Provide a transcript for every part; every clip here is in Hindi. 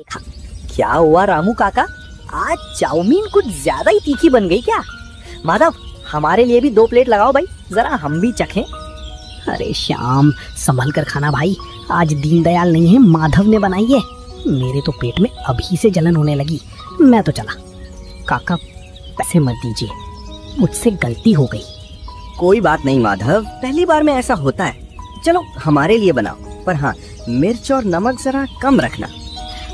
देखा। क्या हुआ रामू काका, आज चाउमीन कुछ ज्यादा ही तीखी बन गई क्या? माधव, हमारे लिए भी 2 प्लेट लगाओ भाई, जरा हम भी चखें। अरे श्याम, संभल कर खाना भाई, आज दीनदयाल नहीं है, माधव ने बनाई है। मेरे तो पेट में अभी से जलन होने लगी, मैं तो चला। काका पैसे मत दीजिए, मुझसे गलती हो गई। कोई बात नहीं माधव, पहली बार में ऐसा होता है। चलो हमारे लिए बनाओ, पर हाँ मिर्च और नमक जरा कम रखना।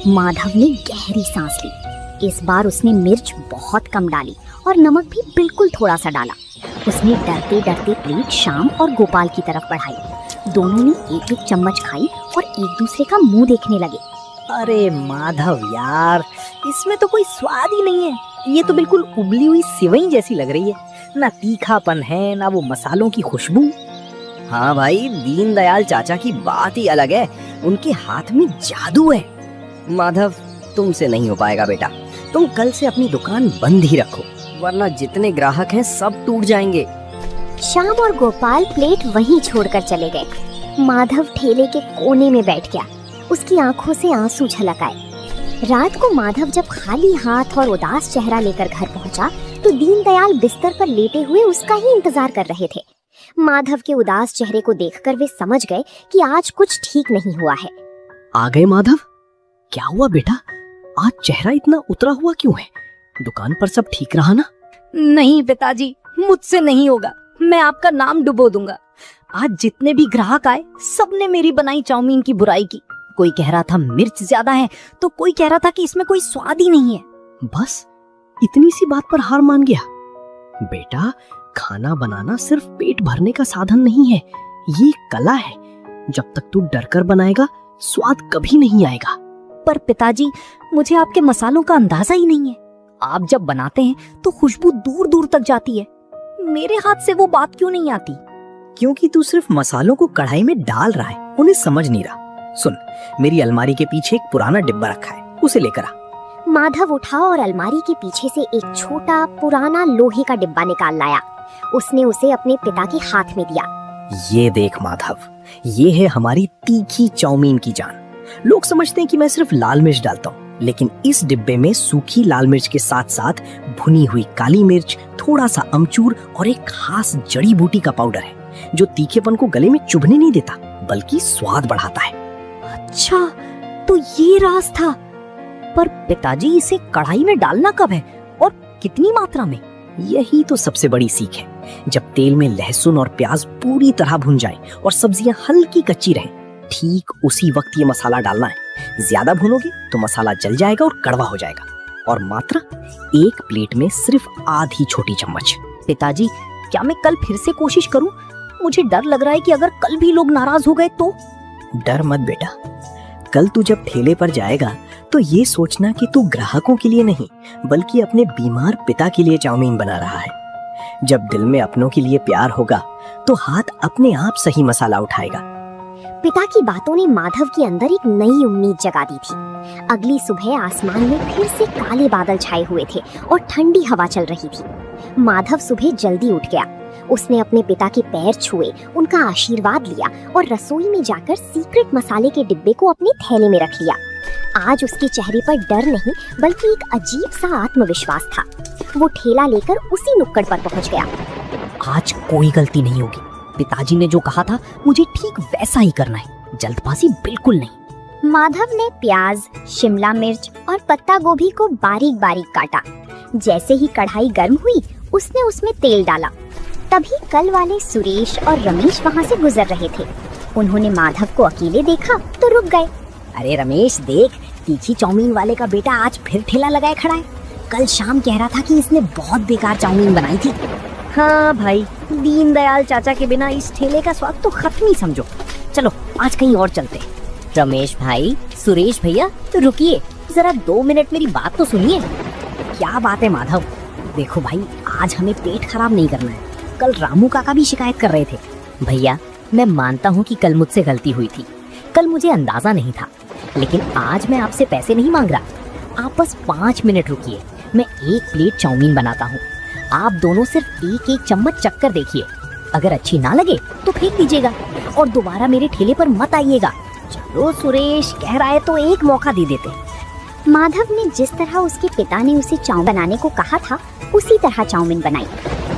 माधव ने गहरी सांस ली। इस बार उसने मिर्च बहुत कम डाली और नमक भी बिल्कुल थोड़ा सा डाला। उसने डरते डरते प्लेट श्याम और गोपाल की तरफ बढ़ाई। दोनों ने एक एक चम्मच खाई और एक दूसरे का मुंह देखने लगे। अरे माधव यार, इसमें तो कोई स्वाद ही नहीं है, ये तो बिल्कुल उबली हुई सिवई जैसी लग रही है। ना तीखापन है, ना वो मसालों की खुशबू। हाँ भाई, दीनदयाल चाचा की बात ही अलग है, उनके हाथ में जादू है। माधव, तुमसे नहीं हो पाएगा बेटा, तुम कल से अपनी दुकान बंद ही रखो, वरना जितने ग्राहक हैं सब टूट जाएंगे। श्याम और गोपाल प्लेट वहीं छोड़कर चले गए। माधव ठेले के कोने में बैठ गया, उसकी आंखों से आंसू झलक आए। रात को माधव जब खाली हाथ और उदास चेहरा लेकर घर पहुंचा तो दीनदयाल बिस्तर पर लेटे हुए उसका ही इंतजार कर रहे थे। माधव के उदास चेहरे को देखकर वे समझ गए कि आज कुछ ठीक नहीं हुआ है। आ गए माधव, क्या हुआ बेटा, आज चेहरा इतना उतरा हुआ क्यों है? दुकान पर सब ठीक रहा ना? नहीं पिताजी, मुझसे नहीं होगा, मैं आपका नाम डुबो दूंगा। आज जितने भी ग्राहक आए सबने मेरी बनाई चाउमीन की बुराई की। कोई कह रहा था मिर्च ज्यादा है, तो कोई कह रहा था कि इसमें कोई स्वाद ही नहीं है। बस इतनी सी बात पर हार मान गया? बेटा, खाना बनाना सिर्फ पेट भरने का साधन नहीं है, ये कला है। जब तक तू डर कर बनाएगा स्वाद कभी नहीं आएगा। पर पिताजी, मुझे आपके मसालों का अंदाजा ही नहीं है। आप जब बनाते हैं तो खुशबू दूर दूर तक जाती है, मेरे हाथ से वो बात क्यों नहीं आती? क्योंकि तू सिर्फ मसालों को कढ़ाई में डाल रहा है, उन्हें समझ नहीं रहा। सुन, मेरी अलमारी के पीछे एक पुराना डिब्बा रखा है, उसे लेकर आ। माधव उठा और अलमारी के पीछे से एक छोटा पुराना लोहे का डिब्बा निकाल लाया। उसने उसे अपने पिता के हाथ में दिया। ये देख माधव, ये है हमारी तीखी चाउमीन की जान। लोग समझते हैं कि मैं सिर्फ लाल मिर्च डालता हूँ, लेकिन इस डिब्बे में सूखी लाल मिर्च के साथ साथ भुनी हुई काली मिर्च, थोड़ा सा अमचूर और एक खास जड़ी बूटी का पाउडर है, जो तीखेपन को गले में चुभने नहीं देता बल्कि स्वाद बढ़ाता है। अच्छा, तो ये राज था। पर पिताजी, इसे कढ़ाई में डालना कब है और कितनी मात्रा में? यही तो सबसे बड़ी सीख है। जब तेल में लहसुन और प्याज पूरी तरह भुन जाए और सब्जियां हल्की कच्ची रहें, ठीक उसी वक्त ये मसाला डालना है। ज्यादा भुनोगे तो मसाला जल जाएगा और कड़वा हो जाएगा। और मात्रा एक प्लेट में सिर्फ आधी छोटी चम्मच। पिताजी, क्या मैं कल फिर से कोशिश करूं? मुझे डर लग रहा है कि अगर कल भी लोग नाराज हो गए तो। डर मत बेटा, कल तू जब ठेले पर जाएगा तो ये सोचना कि तू ग्राहकों के लिए नहीं बल्कि अपने बीमार पिता के लिए चाउमीन बना रहा है। जब दिल में अपनों के लिए प्यार होगा तो हाथ अपने आप सही मसाला उठाएगा। पिता की बातों ने माधव के अंदर एक नई उम्मीद जगा दी थी। अगली सुबह आसमान में फिर से काले बादल छाए हुए थे और ठंडी हवा चल रही थी। माधव सुबह जल्दी उठ गया। उसने अपने पिता के पैर छुए, उनका आशीर्वाद लिया और रसोई में जाकर सीक्रेट मसाले के डिब्बे को अपने थैले में रख लिया। आज उसके चेहरे पर डर नहीं बल्कि एक अजीब सा आत्मविश्वास था। वो ठेला लेकर उसी नुक्कड़ पर पहुंच गया। आज कोई गलती नहीं होगी, पिताजी ने जो कहा था मुझे ठीक वैसा ही करना है, जल्दबाजी बिल्कुल नहीं। माधव ने प्याज, शिमला मिर्च और पत्ता गोभी को बारीक बारीक काटा। जैसे ही कढ़ाई गर्म हुई उसने उसमें तेल डाला। तभी कल वाले सुरेश और रमेश वहाँ से गुजर रहे थे। उन्होंने माधव को अकेले देखा तो रुक गए। अरे रमेश, देख, तीखी चाउमीन वाले का बेटा आज फिर ठेला लगाए खड़ा है। कल शाम कह रहा था कि इसने बहुत बेकार चाउमीन बनाई थी। हाँ भाई, दीनदयाल चाचा के बिना इस ठेले का स्वाद तो खत्म ही समझो। चलो आज कहीं और चलते। रमेश भाई, सुरेश भैया, तो रुकिए जरा, 2 मिनट मेरी बात तो सुनिए। क्या बात है माधव? देखो भाई, आज हमें पेट खराब नहीं करना है। कल रामू काका भी शिकायत कर रहे थे। भैया, मैं मानता हूँ कि कल मुझसे गलती हुई थी, कल मुझे अंदाजा नहीं था, लेकिन आज मैं आपसे पैसे नहीं मांग रहा। आप बस 5 मिनट रुकिए, मैं 1 प्लेट चाउमीन बनाता हूँ। आप दोनों सिर्फ एक एक चम्मच चखकर देखिए, अगर अच्छी ना लगे तो फेंक दीजिएगा और दोबारा मेरे ठेले पर मत आइएगा। चलो सुरेश कह रहा है तो एक मौका दे देते। माधव ने जिस तरह उसके पिता ने उसे चाउमीन बनाने को कहा था उसी तरह चाउमीन बनाई।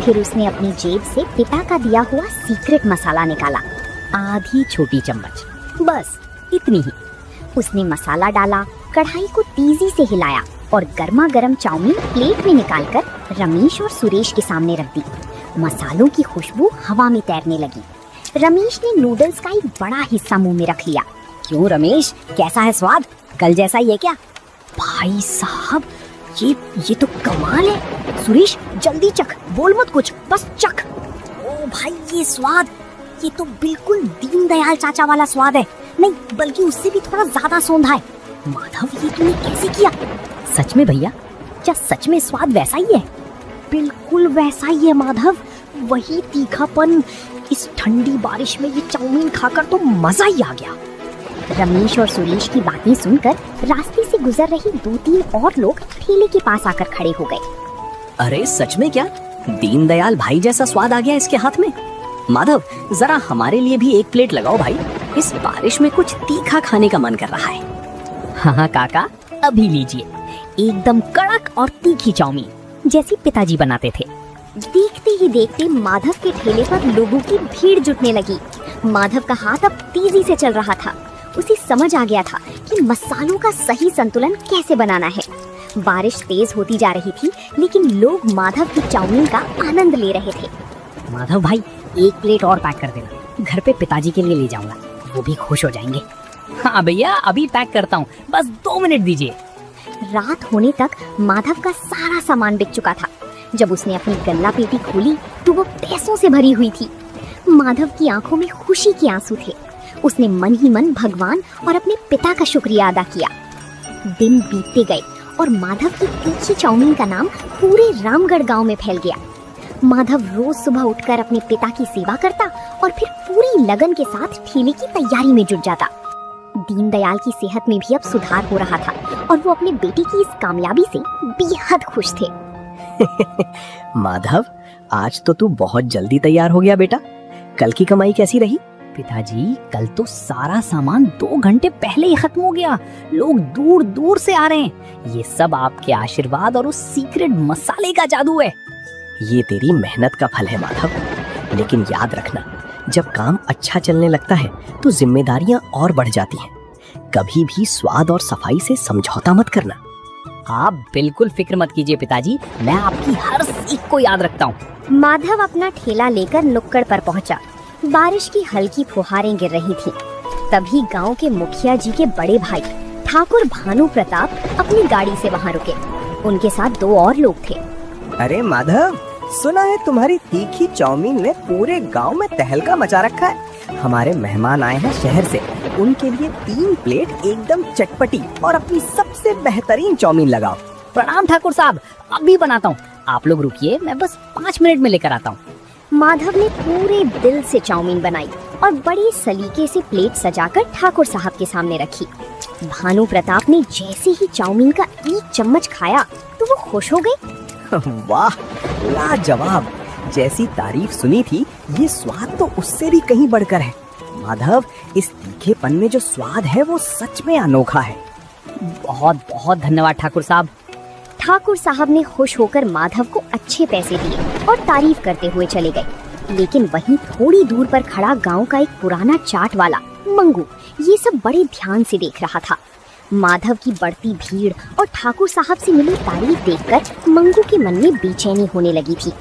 फिर उसने अपनी जेब से पिता का दिया हुआ सीक्रेट मसाला निकाला। आधी छोटी चम्मच, बस इतनी ही। उसने मसाला डाला, कढ़ाई को तेजी से हिलाया और गर्मा गर्म चाउमीन प्लेट में निकालकर रमेश और सुरेश के सामने रख दी। मसालों की खुशबू हवा में तैरने लगी। रमेश ने नूडल्स का एक बड़ा हिस्सा मुंह में रख लिया। क्यों रमेश, कैसा है स्वाद? कल जैसा ही है क्या? भाई साहब, ये तो कमाल है। सुरेश जल्दी चख, बोल मत कुछ, बस चख। ओ भाई, ये स्वाद, ये तो बिल्कुल दीनदयाल चाचा वाला स्वाद है। नहीं, बल्कि उससे भी थोड़ा ज्यादा सौंधा है। माधव, ये तूने कैसे किया? सच में भैया, क्या सच में स्वाद वैसा ही है? बिल्कुल वैसा ही है माधव, वही तीखापन। इस ठंडी बारिश में ये चाउमीन खाकर तो मजा ही आ गया। रमेश और सुरेश की बातें सुनकर रास्ते से गुजर रही 2-3 और लोग ठेले के पास आकर खड़े हो गए। अरे सच में क्या दीनदयाल भाई जैसा स्वाद आ गया इसके हाथ में? माधव, जरा हमारे लिए भी एक प्लेट लगाओ भाई, इस बारिश में कुछ तीखा खाने का मन कर रहा है। हाँ काका, अभी लीजिए, एकदम कड़क और तीखी चाउमीन जैसी पिताजी बनाते थे। देखते ही देखते माधव के ठेले पर लोगों की भीड़ जुटने लगी। माधव का हाथ अब तेजी से चल रहा था। उसे समझ आ गया था कि मसालों का सही संतुलन कैसे बनाना है। बारिश तेज होती जा रही थी, लेकिन लोग माधव की चाउमीन का आनंद ले रहे थे। माधव भाई, एक प्लेट और पैक कर देना, घर पे पिताजी के लिए ले जाऊंगा, वो भी खुश हो जाएंगे। हाँ भैया, अभी पैक करता हूँ, बस 2 मिनट दीजिए। रात होने तक माधव का सारा सामान बिक चुका था। जब उसने अपनी गल्ला पेटी खोली तो वो पैसों से भरी हुई थी। माधव की आंखों में खुशी के आंसू थे। उसने मन ही मन भगवान और अपने पिता का शुक्रिया अदा किया। दिन बीतते गए और माधव की तीखी चाउमीन का नाम पूरे रामगढ़ गांव में फैल गया। माधव रोज सुबह उठकर अपने पिता की सेवा करता और फिर पूरी लगन के साथ ठेले की तैयारी में जुट जाता। दीनदयाल की सेहत में भी अब सुधार हो रहा था और वो अपने बेटे की इस कामयाबी से बेहद खुश थे। माधव, आज तो तू बहुत जल्दी तैयार हो गया बेटा। कल की कमाई कैसी रही? पिताजी, कल तो सारा सामान 2 घंटे पहले ही खत्म हो गया। लोग दूर दूर से आ रहे हैं। ये सब आपके आशीर्वाद और उस सीक्रेट मसाले का जादू है। ये तेरी मेहनत का फल है माधव, लेकिन याद रखना, जब काम अच्छा चलने लगता है तो जिम्मेदारियां और बढ़ जाती हैं। कभी भी स्वाद और सफाई से समझौता मत करना। आप बिल्कुल फिक्र मत कीजिए पिताजी, मैं आपकी हर सीख को याद रखता हूँ। माधव अपना ठेला लेकर नुक्कड़ पर पहुंचा। बारिश की हल्की फुहारें गिर रही थीं। तभी गांव के मुखिया जी के बड़े भाई ठाकुर भानु प्रताप अपनी गाड़ी से वहां रुके। उनके साथ 2 और लोग थे। अरे माधव, सुना है तुम्हारी तीखी चाउमीन ने पूरे गांव में तहलका मचा रखा है। हमारे मेहमान आए हैं शहर से, उनके लिए 3 प्लेट एकदम चटपटी और अपनी सबसे बेहतरीन चाउमीन लगाओ। प्रणाम ठाकुर साहब, अभी बनाता हूँ, आप लोग रुकिए, मैं बस 5 मिनट में लेकर आता हूँ। माधव ने पूरे दिल से चाउमीन बनाई और बड़ी सलीके से प्लेट सजाकर ठाकुर साहब के सामने रखी। भानु प्रताप ने जैसे ही चाउमीन का 1 चम्मच खाया तो वो खुश हो गए। वाह, लाजवाब! जैसी तारीफ सुनी थी, ये स्वाद तो उससे भी कहीं बढ़कर है। माधव, इस तीखेपन में जो स्वाद है वो सच में अनोखा है। बहुत बहुत धन्यवाद ठाकुर साहब। ठाकुर साहब ने खुश होकर माधव को अच्छे पैसे दिए और तारीफ करते हुए चले गए। लेकिन वहीं थोड़ी दूर पर खड़ा गांव का एक पुराना चाट वाला मंगू ये सब बड़े ध्यान से देख रहा था। माधव की बढ़ती भीड़ और ठाकुर साहब से मिली तारीफ देखकर मंगू के मन में बेचैनी होने लगी थी।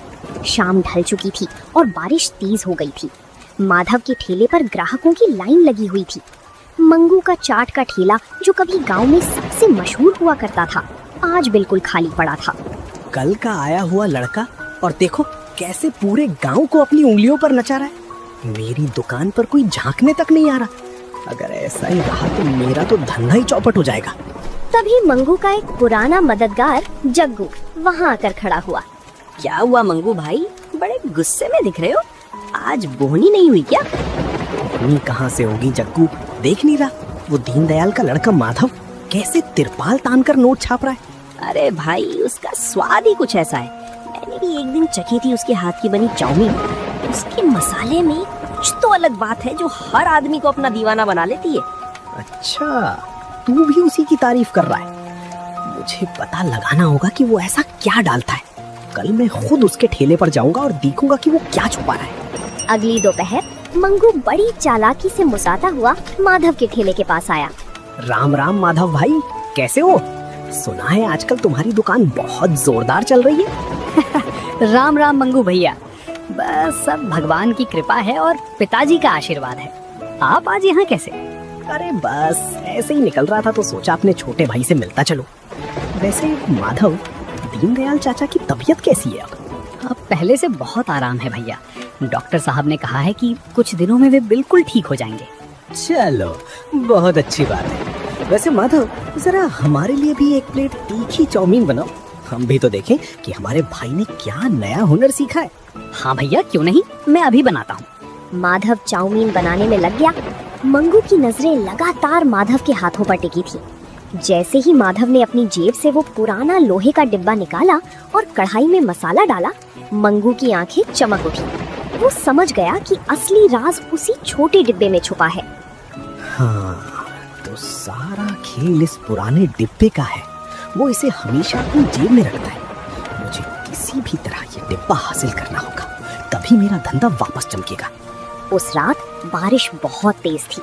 शाम ढल चुकी थी और बारिश तेज हो गई थी। माधव के ठेले पर ग्राहकों की लाइन लगी हुई थी। मंगू का चाट का ठेला, जो कभी गांव में सबसे मशहूर हुआ करता था, आज बिल्कुल खाली पड़ा था। कल का आया हुआ लड़का, और देखो कैसे पूरे गांव को अपनी उंगलियों पर नचा रहा है। मेरी दुकान पर कोई झांकने तक नहीं आ रहा। अगर ऐसा ही रहा तो मेरा तो धंधा ही चौपट हो जाएगा। तभी मंगू का एक पुराना मददगार जग्गू वहां आकर खड़ा हुआ। क्या हुआ मंगू भाई, बड़े गुस्से में दिख रहे हो? आज बोहनी नहीं हुई क्या? बोहनी कहाँ से होगी जग्गू, देख नहीं रहा वो दीनदयाल का लड़का माधव कैसे तिरपाल तान कर नोट छाप रहा है। अरे भाई, उसका स्वाद ही कुछ ऐसा है। मैंने भी एक दिन चखी थी उसके हाथ की बनी चाउमीन। उसके मसाले में कुछ तो अलग बात है जो हर आदमी को अपना दीवाना बना लेती है। अच्छा, तू भी उसी की तारीफ कर रहा है। मुझे पता लगाना होगा कि वो ऐसा क्या डालता है। कल मैं खुद उसके ठेले पर जाऊंगा और देखूंगा कि वो क्या छुपा रहा है। अगली दोपहर मंगू बड़ी चालाकी से मुसाता हुआ माधव के ठेले के पास आया। राम राम माधव भाई, कैसे हो? सुना है आजकल तुम्हारी दुकान बहुत जोरदार चल रही है। राम राम मंगू भैया, बस सब भगवान की कृपा है और पिताजी का आशीर्वाद है। आप आज यहाँ कैसे? अरे बस ऐसे ही निकल रहा था तो सोचा अपने छोटे भाई से मिलता चलो। वैसे माधव, दीनदयाल चाचा की तबीयत कैसी है अब? पहले से बहुत आराम है भैया। डॉक्टर साहब ने कहा है कि कुछ दिनों में वे बिल्कुल ठीक हो जाएंगे। चलो, बहुत अच्छी बात है। वैसे माधव, जरा हमारे लिए भी एक प्लेट तीखी चाउमीन बनाओ, हम भी तो देखें कि हमारे भाई ने क्या नया हुनर सीखा है। हाँ भैया, क्यों नहीं, मैं अभी बनाता हूँ। माधव चाउमीन बनाने में लग गया। मंगू की नजरें लगातार माधव के हाथों पर टिकी थी। जैसे ही माधव ने अपनी जेब से वो पुराना लोहे का डिब्बा निकाला और कढ़ाई में मसाला डाला, मंगू की आंखें चमक उठी। वो समझ गया कि असली राज उसी छोटे डिब्बे में छुपा है। हाँ, तो सारा खेल इस पुराने डिब्बे का है। वो इसे हमेशा अपनी जेब में रखता है। मुझे किसी भी तरह ये डिब्बा हासिल करना होगा, तभी मेरा धंधा वापस चमकेगा। उस रात बारिश बहुत तेज थी।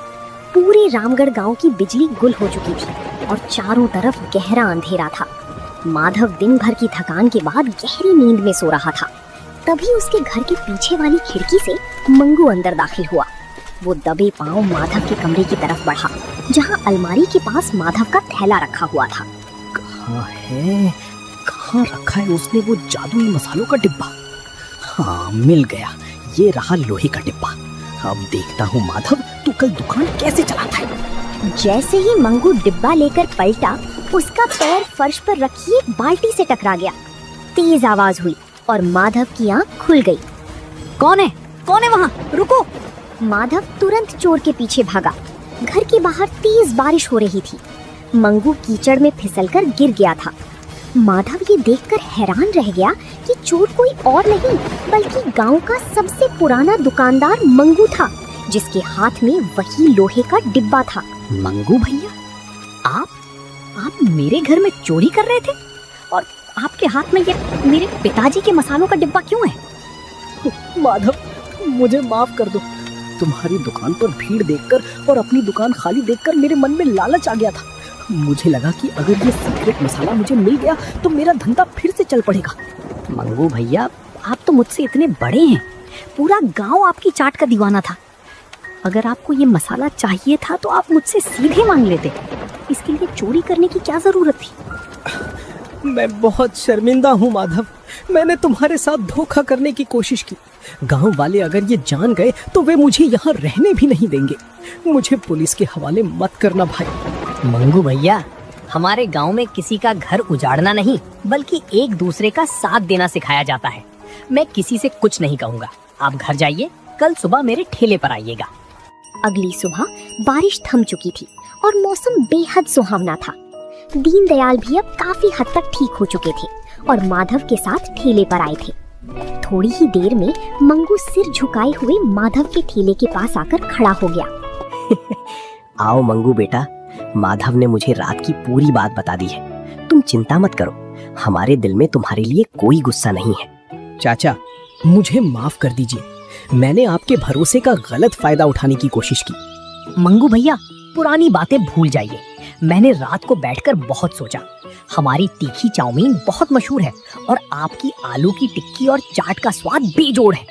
पूरे रामगढ़ गांव की बिजली गुल हो चुकी थी और चारों तरफ गहरा अंधेरा था। माधव दिन भर की थकान के बाद गहरी नींद में सो रहा था। तभी उसके घर के पीछे वाली खिड़की से मंगू अंदर दाखिल हुआ। वो दबे पांव माधव के कमरे की तरफ बढ़ा, जहां अलमारी के पास माधव का थैला रखा हुआ था। कहाँ रखा है उसने वो जादुई मसालों का डिब्बा? हाँ, मिल गया, ये रहा लोहे का डिब्बा। अब देखता हूँ माधव, तू कल दुकान कैसे चलाता है। जैसे ही मंगू डिब्बा लेकर पलटा, उसका पैर फर्श पर रखी एक बाल्टी से टकरा गया। तेज आवाज हुई और माधव की आंख खुल गई। कौन है? कौन है वहाँ? रुको! माधव तुरंत चोर के पीछे भागा। घर के बाहर तेज बारिश हो रही थी। मंगू कीचड़ में फिसलकर गिर गया था। माधव ये देखकर हैरान रह गया कि चोर कोई और नहीं बल्कि गांव का सबसे पुराना दुकानदार मंगू था, जिसके हाथ में वही लोहे का डिब्बा था। मंगू भैया, आप मेरे घर में चोरी कर रहे थे और आपके हाथ में ये मेरे पिताजी के मसालों का डिब्बा क्यों है? माधव, मुझे माफ कर दो। तुम्हारी दुकान पर भीड़ देखकर और अपनी दुकान खाली देखकर मेरे मन में लालच आ गया था। मुझे लगा कि अगर ये सीक्रेट मसाला मुझे मिल गया तो मेरा धंधा फिर से चल पड़ेगा। मंगू भैया, आप तो मुझसे इतने बड़े हैं, पूरा गांव आपकी चाट का दीवाना था। अगर आपको ये मसाला चाहिए था तो आप मुझसे सीधे मांग लेते। इसके लिए चोरी करने की क्या जरूरत थी? मैं बहुत शर्मिंदा हूँ माधव, मैंने तुम्हारे साथ धोखा करने की कोशिश की। गांव वाले अगर ये जान गए तो वे मुझे यहाँ रहने भी नहीं देंगे। मुझे पुलिस के हवाले मत करना भाई। मंगू भैया, हमारे गांव में किसी का घर उजाड़ना नहीं बल्कि एक दूसरे का साथ देना सिखाया जाता है। मैं किसी से कुछ नहीं कहूँगा। आप घर जाइए, कल सुबह मेरे ठेले पर आइएगा। अगली सुबह बारिश थम चुकी थी और मौसम बेहद सुहावना था। दीनदयाल भी अब काफी हद तक ठीक हो चुके थे और माधव के साथ ठेले पर आए थे। थोड़ी ही देर में मंगू सिर झुकाए हुए माधव के ठेले के पास आकर खड़ा हो गया। आओ मंगू बेटा, माधव ने मुझे रात की पूरी बात बता दी है। तुम चिंता मत करो, हमारे दिल में तुम्हारे लिए कोई गुस्सा नहीं है। चाचा, मुझे माफ कर दीजिए, मैंने आपके भरोसे का गलत फायदा उठाने की कोशिश की। मंगू भैया, पुरानी बातें भूल जाइए। मैंने रात को बैठकर बहुत सोचा। हमारी तीखी चाउमीन बहुत मशहूर है और आपकी आलू की टिक्की और चाट का स्वाद बेजोड़ है।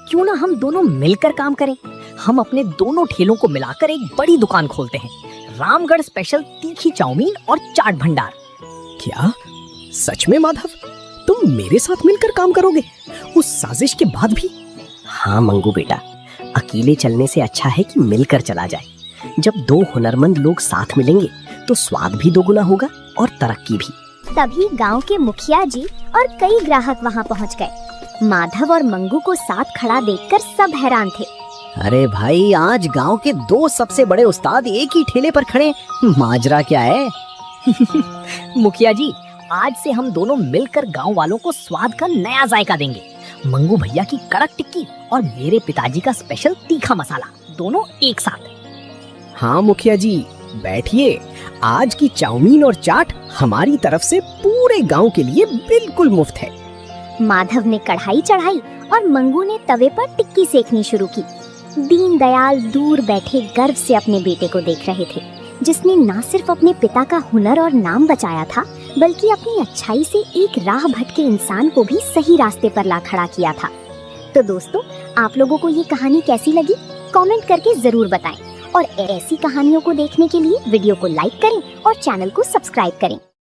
क्यों ना हम दोनों मिलकर काम करें? हम अपने दोनों ठेलों को मिलाकर एक बड़ी दुकान खोलते हैं, रामगढ़ स्पेशल तीखी चाउमीन और चाट भंडार। क्या सच में माधव, तुम मेरे साथ मिलकर काम करोगे उस साजिश के बाद भी? हाँ मंगू बेटा, अकेले चलने से अच्छा है कि मिलकर चला जाए। जब दो हुनरमंद लोग साथ मिलेंगे तो स्वाद भी दोगुना होगा और तरक्की भी। तभी गांव के मुखिया जी और कई ग्राहक वहां पहुंच गए। माधव और मंगू को साथ खड़ा देखकर सब हैरान थे। अरे भाई, आज गांव के दो सबसे बड़े उस्ताद एक ही ठेले पर खड़े, माजरा क्या है? मुखिया जी, आज से हम दोनों मिलकर गांव वालों को स्वाद का नया जायका देंगे। मंगू भैया की कड़क टिक्की और मेरे पिताजी का स्पेशल तीखा मसाला, दोनों एक साथ। हाँ मुखिया जी, बैठिए। आज की चाउमीन और चाट हमारी तरफ से पूरे गांव के लिए बिल्कुल मुफ्त है। माधव ने कढ़ाई चढ़ाई और मंगू ने तवे पर टिक्की सेकनी शुरू की। दीनदयाल दूर बैठे गर्व से अपने बेटे को देख रहे थे, जिसने ना सिर्फ अपने पिता का हुनर और नाम बचाया था, बल्कि अपनी अच्छाई से एक राह भटके इंसान को भी सही रास्ते पर ला खड़ा किया था। तो दोस्तों, आप लोगों को ये कहानी कैसी लगी? कमेंट करके जरूर बताएं और ऐसी कहानियों को देखने के लिए वीडियो को लाइक करें और चैनल को सब्सक्राइब करें।